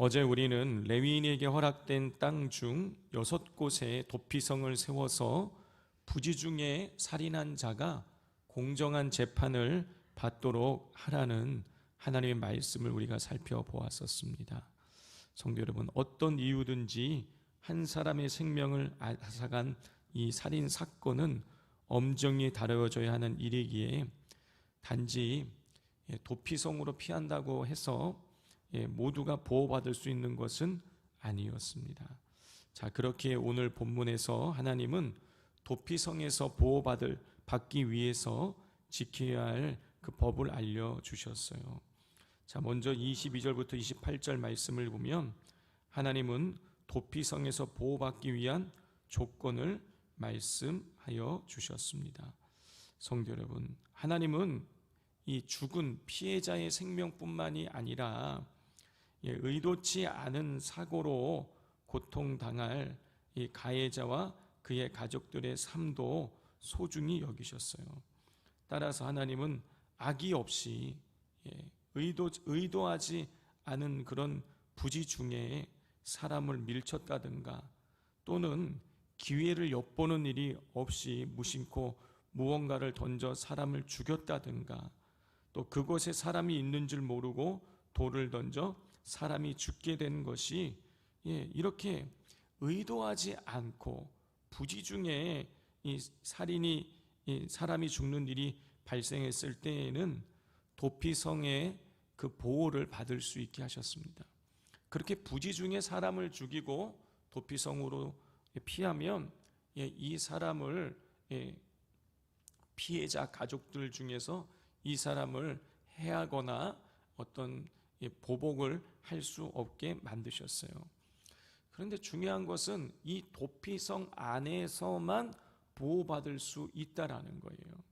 어제 우리는 레위인에게 허락된 땅 중 6곳에 도피성을 세워서 부지 중에 살인한 자가 공정한 재판을 받도록 하라는 하나님의 말씀을 우리가 살펴보았었습니다. 성도 여러분, 어떤 이유든지 한 사람의 생명을 앗아간 이 살인 사건은 엄정히 다뤄져야 하는 일이기에 단지 도피성으로 피한다고 해서 모두가 보호받을 수 있는 것은 아니었습니다. 자, 그렇게 오늘 본문에서 하나님은 도피성에서 받기 위해서 지켜야 할 그 법을 알려주셨어요. 자, 먼저 22절부터 28절 말씀을 보면 하나님은 도피성에서 보호받기 위한 조건을 말씀하여 주셨습니다. 성도 여러분, 하나님은 이 죽은 피해자의 생명뿐만이 아니라 의도치 않은 사고로 고통당할 이 가해자와 그의 가족들의 삶도 소중히 여기셨어요. 따라서 하나님은 악의 없이 의도하지 않은 그런 부지 중에 사람을 밀쳤다든가 또는 기회를 엿보는 일이 없이 무심코 무언가를 던져 사람을 죽였다든가 또 그곳에 사람이 있는 줄 모르고 돌을 던져 사람이 죽게 된 것이 이렇게 의도하지 않고 부지 중에 사람이 죽는 일이 발생했을 때에는 도피성의 그 보호를 받을 수 있게 하셨습니다. 그렇게 부지 중에 사람을 죽이고 도피성으로 피하면 이 사람을 피해자 가족들 중에서 이 사람을 해하거나 어떤 보복을 할 수 없게 만드셨어요. 그런데 중요한 것은 이 도피성 안에서만 보호받을 수 있다라는 거예요.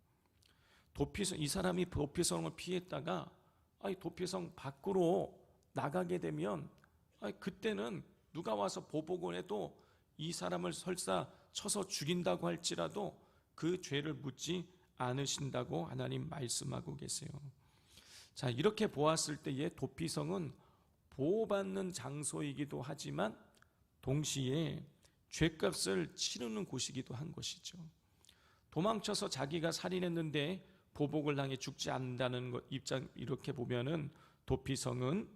이 사람이 도피성을 피했다가 도피성 밖으로 나가게 되면 그때는 누가 와서 보복을 해도 이 사람을 설사 쳐서 죽인다고 할지라도 그 죄를 묻지 않으신다고 하나님 말씀하고 계세요. 자, 이렇게 보았을 때에 도피성은 보호받는 장소이기도 하지만 동시에 죄값을 치르는 곳이기도 한 것이죠. 도망쳐서 자기가 살인했는데 보복을 당해 죽지 않는다는 입장, 이렇게 보면은 도피성은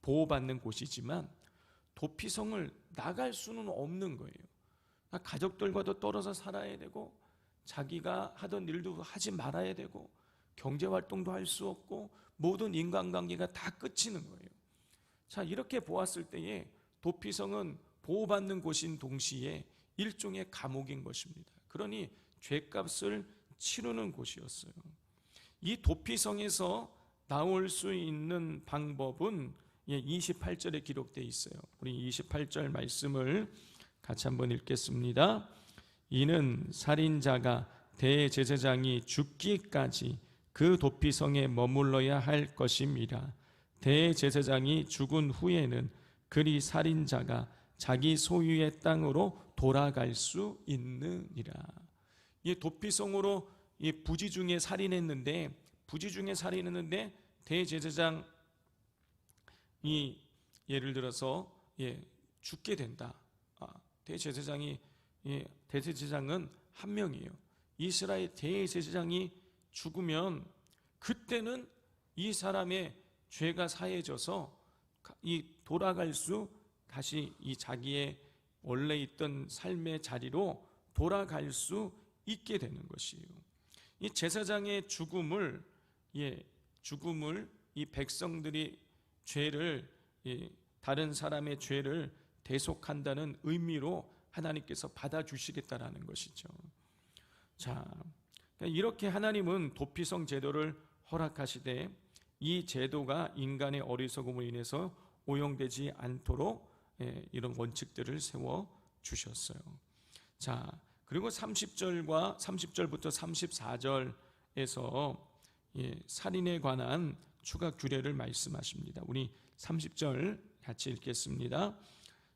보호받는 곳이지만 도피성을 나갈 수는 없는 거예요. 가족들과도 떨어져 살아야 되고 자기가 하던 일도 하지 말아야 되고 경제활동도 할 수 없고 모든 인간관계가 다 끝이는 거예요. 자, 이렇게 보았을 때에 도피성은 보호받는 곳인 동시에 일종의 감옥인 것입니다. 그러니 죄값을 치르는 곳이었어요. 이 도피성에서 나올 수 있는 방법은 28절에 기록되어 있어요. 우리 28절 말씀을 같이 한번 읽겠습니다. 이는 살인자가 대제사장이 죽기까지 그 도피성에 머물러야 할 것임이라. 대제사장이 죽은 후에는 그리 살인자가 자기 소유의 땅으로 돌아갈 수 있느니라. 이 도피성으로 부지 중에 살인했는데 대제사장이 예를 들어서 죽게 된다. 대제사장은 한 명이에요. 이스라엘 대제사장이 죽으면 그때는 이 사람의 죄가 사해져서 돌아갈 수 다시 이 자기의 원래 있던 삶의 자리로 돌아갈 수 있게 되는 것이에요. 이 제사장의 죽음을 이 백성들이 죄를 다른 사람의 죄를 대속한다는 의미로 하나님께서 받아주시겠다라는 것이죠. 자, 이렇게 하나님은 도피성 제도를 허락하시되 이 제도가 인간의 어리석음으로 인해서 오용되지 않도록 이런 원칙들을 세워 주셨어요. 자, 그리고 30절부터 34절에서 살인에 관한 추가 규례를 말씀하십니다. 우리 30절 같이 읽겠습니다.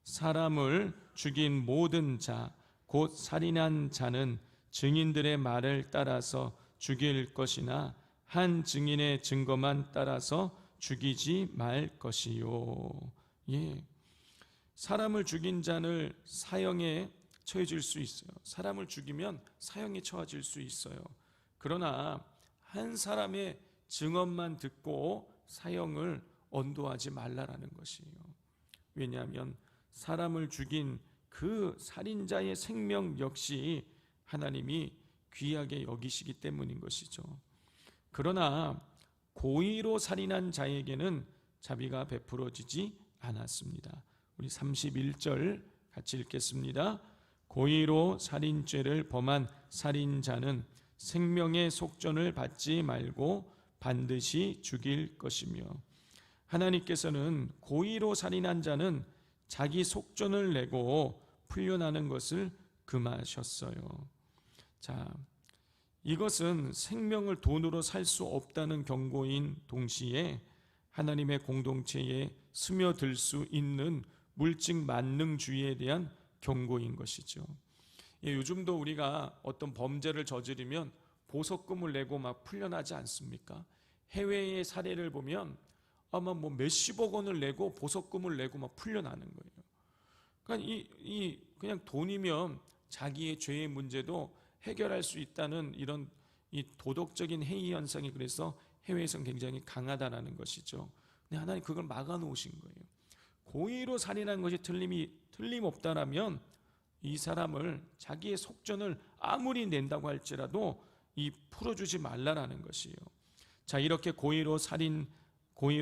사람을 죽인 모든 자, 곧 살인한 자는 증인들의 말을 따라서 죽일 것이나 한 증인의 증거만 따라서 죽이지 말 것이요. 예. 사람을 죽인 자를 사형에 처해질 수 있어요. 사람을 죽이면 사형에 처해질 수 있어요. 그러나 한 사람의 증언만 듣고 사형을 언도하지 말라라는 것이에요. 왜냐하면 사람을 죽인 그 살인자의 생명 역시 하나님이 귀하게 여기시기 때문인 것이죠. 그러나 고의로 살인한 자에게는 자비가 베풀어지지 않았습니다. 우리 31절 같이 읽겠습니다. 고의로 살인죄를 범한 살인자는 생명의 속전을 받지 말고 반드시 죽일 것이며, 하나님께서는 고의로 살인한 자는 자기 속전을 내고 풀려나는 것을 금하셨어요. 자, 이것은 생명을 돈으로 살 수 없다는 경고인 동시에 하나님의 공동체에 스며들 수 있는 물질 만능주의에 대한 경고인 것이죠. 예, 요즘도 우리가 어떤 범죄를 저지르면 보석금을 내고 막 풀려나지 않습니까? 해외의 사례를 보면 아마 뭐 몇십억 원을 내고 보석금을 내고 막 풀려나는 거예요. 그러니까 그냥 돈이면 자기의 죄의 문제도 해결할 수 있다는 이런 이 도덕적인 해이 현상이 그래서 해외에서는 굉장히 강하다라는 것이죠. 근데 하나님 그걸 막아놓으신 거예요. 고의로 살인한 것이 틀림없다라면 이 사람을 자기의 속전을 아무리 낸다고 할지라도 풀어주지 말라라는 것이에요. 자, 이렇게 고의로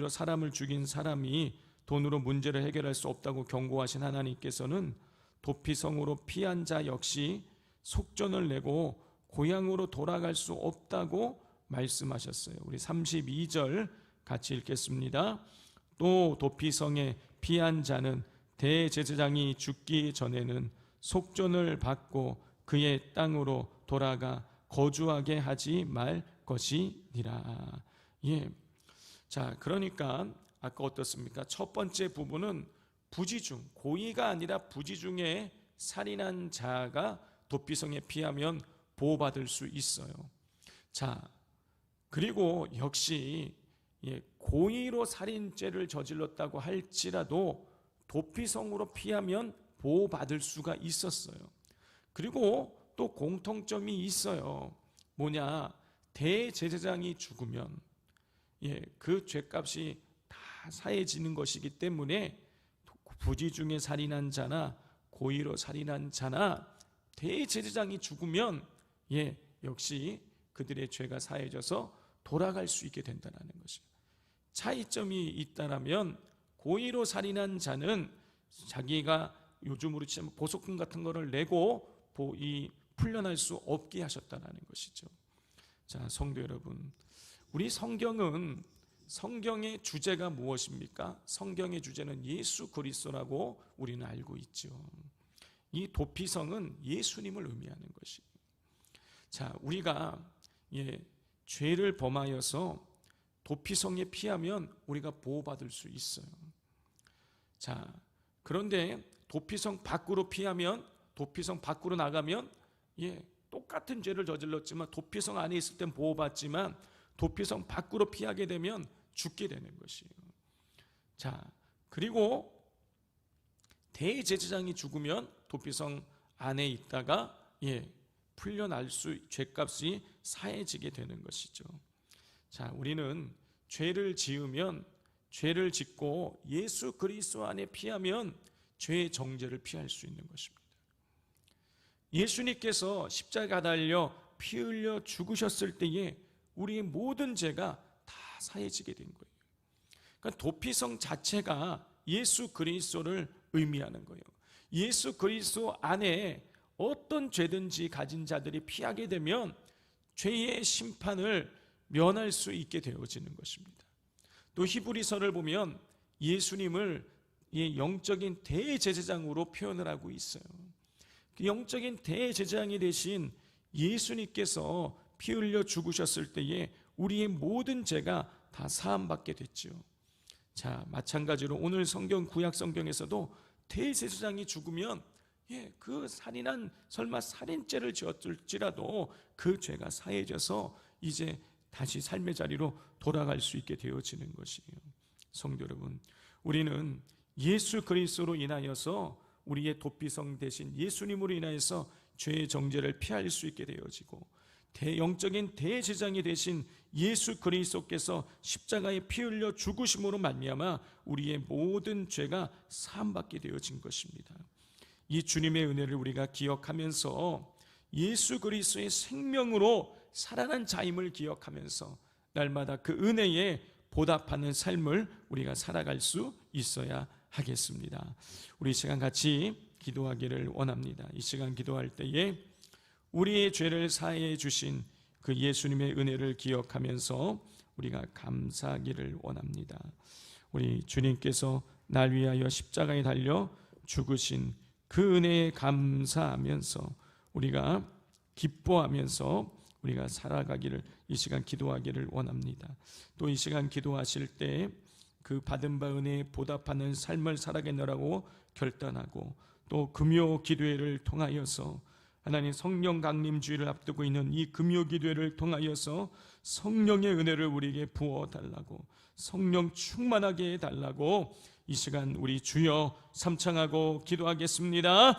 사람을 죽인 사람이 돈으로 문제를 해결할 수 없다고 경고하신 하나님께서는 도피성으로 피한 자 역시 속전을 내고 고향으로 돌아갈 수 없다고 말씀하셨어요. 우리 32절 같이 읽겠습니다. 또 도피성에 피한 자는 대제사장이 죽기 전에는 속전을 받고 그의 땅으로 돌아가 거주하게 하지 말 것이니라. 예. 자, 그러니까 아까 어떻습니까? 첫 번째 부분은 부지중, 고의가 아니라 부지중에 살인한 자가 도피성에 피하면 보호받을 수 있어요. 자, 그리고 역시 고의로 살인죄를 저질렀다고 할지라도 도피성으로 피하면 보호받을 수가 있었어요. 그리고 또 공통점이 있어요. 뭐냐? 대제사장이 죽으면 그 죄값이 다 사해지는 것이기 때문에 부지중에 살인한 자나 고의로 살인한 자나 대제사장이 죽으면 역시 그들의 죄가 사해져서 돌아갈 수 있게 된다는 것이에요. 차이점이 있다라면 고의로 살인한 자는 자기가 요즘으로 치면 보석금 같은 거를 내고 풀려날 수 없게 하셨다는 것이죠. 자, 성도 여러분, 우리 성경의 주제가 무엇입니까? 성경의 주제는 예수 그리스도라고 우리는 알고 있죠. 이 도피성은 예수님을 의미하는 것이에요. 자, 우리가 죄를 범하여서 도피성에 피하면 우리가 보호받을 수 있어요. 자, 그런데 도피성 밖으로 피하면, 도피성 밖으로 나가면 똑같은 죄를 저질렀지만 도피성 안에 있을 땐 보호받지만 도피성 밖으로 피하게 되면 죽게 되는 것이에요. 자, 그리고 대제사장이 죽으면 도피성 안에 있다가 풀려날 죄값이 사해지게 되는 것이죠. 자, 우리는 죄를 짓고 예수 그리스도 안에 피하면 죄의 정죄를 피할 수 있는 것입니다. 예수님께서 십자가 달려 피 흘려 죽으셨을 때에 우리의 모든 죄가 다 사해지게 된 거예요. 그러니까 도피성 자체가 예수 그리스도를 의미하는 거예요. 예수 그리스도 안에 어떤 죄든지 가진 자들이 피하게 되면 죄의 심판을 면할 수 있게 되어지는 것입니다. 또 히브리서를 보면 예수님을 영적인 대제사장으로 표현을 하고 있어요. 그 영적인 대제사장이 되신 예수님께서 피 흘려 죽으셨을 때에 우리의 모든 죄가 다 사함받게 됐죠. 자, 마찬가지로 오늘 구약 성경에서도 대제사장이 죽으면 그 설마 살인죄를 지었을지라도 그 죄가 사해져서 이제 다시 삶의 자리로 돌아갈 수 있게 되어지는 것이에요. 성도 여러분, 우리는 예수 그리스도로 인하여서 우리의 도피성 대신 예수님으로 인하여서 죄의 정죄를 피할 수 있게 되어지고, 영적인 대제사장이 되신 예수 그리스도께서 십자가에 피 흘려 죽으심으로 말미암아 우리의 모든 죄가 사함받게 되어진 것입니다. 이 주님의 은혜를 우리가 기억하면서 예수 그리스도의 생명으로 살아난 자임을 기억하면서 날마다 그 은혜에 보답하는 삶을 우리가 살아갈 수 있어야 하겠습니다. 우리 이 시간 같이 기도하기를 원합니다. 이 시간 기도할 때에 우리의 죄를 사해 주신 그 예수님의 은혜를 기억하면서 우리가 감사하기를 원합니다. 우리 주님께서 날 위하여 십자가에 달려 죽으신 그 은혜에 감사하면서 우리가 기뻐하면서 우리가 살아가기를 이 시간 기도하기를 원합니다. 또 이 시간 기도하실 때 그 받은 바 은혜에 보답하는 삶을 살아가느라고 결단하고, 또 금요 기도회를 통하여서 하나님 성령 강림 주일을 앞두고 있는 이 금요 기도회를 통하여서 성령의 은혜를 우리에게 부어 달라고, 성령 충만하게 해 달라고 이 시간 우리 주여 삼창하고 기도하겠습니다.